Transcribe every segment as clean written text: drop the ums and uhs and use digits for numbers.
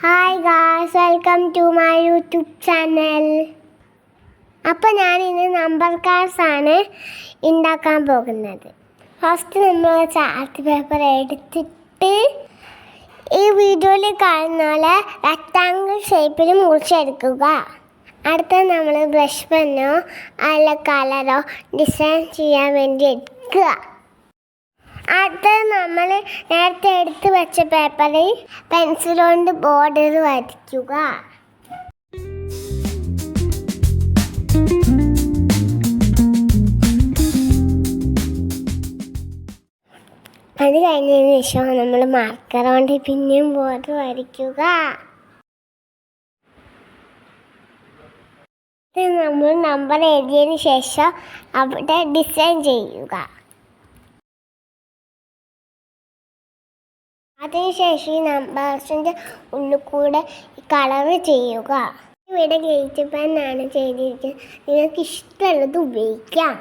Hi guys, welcome to my YouTube channel. അപ്പോൾ ഞാനിന്ന് number cards ആണ് ഉണ്ടാക്കാൻ പോകുന്നത്. ഫസ്റ്റ് നമ്മൾ ചാർട്ട് പേപ്പർ എടുത്തിട്ട് ഈ വീഡിയോയിൽ കാണുന്ന പോലെ റെക്റ്റാങ്കിൾ ഷേപ്പിൽ മുറിച്ചെടുക്കുക. അടുത്ത നമ്മൾ ബ്രഷ് പെന്നോ അല്ല കളറോ ഡിസൈൻ ചെയ്യാൻ വേണ്ടി എടുക്കുക. അടുത്തത് നമ്മൾ നേരത്തെ എടുത്ത് വെച്ച പേപ്പറിൽ പെൻസിൽ കൊണ്ട് ബോർഡർ വരയ്ക്കുക. അത് കഴിഞ്ഞതിന് ശേഷം നമ്മൾ മാർക്കർ കൊണ്ട് പിന്നെയും ബോർഡർ വരയ്ക്കുക. നമ്മൾ നമ്പർ എഴുതിയതിന് ശേഷം അവിടെ ഡിസൈൻ ചെയ്യുക. അതിനുശേഷം ഈ നമ്പേഴ്സിൻ്റെ ഉള്ളിൽ കൂടെ കളർ ചെയ്യുക. ഇവിടെ ഗേറ്റ് പെന്നാണ് ചെയ്തിരിക്കുന്നത്. നിങ്ങൾക്ക് ഇഷ്ടമുള്ളത് ഉപയോഗിക്കാം.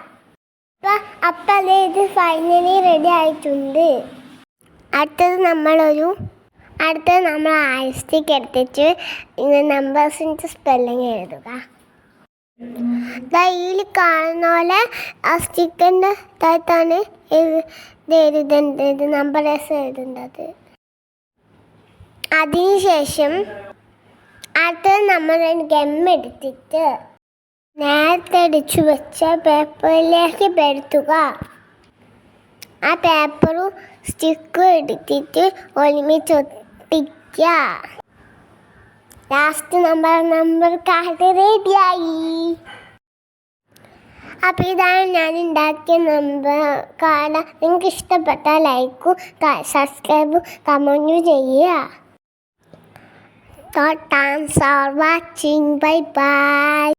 അപ്പം അത് ഇത് ഫൈനലി റെഡി ആയിട്ടുണ്ട്. അടുത്തത് നമ്മൾ ഐസ്റ്റിക്ക് എടുത്തിട്ട് ഇങ്ങനെ നമ്പേഴ്സിൻ്റെ സ്പെല്ലിങ് എഴുതുക. ഇതിൽ കാണുന്ന പോലെ ആ സ്റ്റിക്കിൻ്റെ താഴത്താണ് എഴുതേണ്ടത്, നമ്പേഴ്സ് എഴുതേണ്ടത്. അതിനുശേഷം അടുത്തത് നമ്മൾ ഗമ്മെടുത്തിട്ട് നേരത്തെ അടിച്ചു വെച്ച പേപ്പറിലേക്ക് പരത്തുക. ആ പേപ്പറും സ്റ്റിക്കും എടുത്തിട്ട് ഒരുമിച്ച് ഒട്ടിക്കുക. ലാസ്റ്റ് നമ്പർ കാർഡ് റെഡിയായി. അപ്പോൾ ഇതാണ് ഞാൻ ഉണ്ടാക്കിയ നമ്പർ കാർഡ്. നിങ്ങൾക്ക് ഇഷ്ടപ്പെട്ടാൽ ലൈക്കും സബ്സ്ക്രൈബും കമൻറ്റും ചെയ്യുക. Thanks for watching. Bye bye.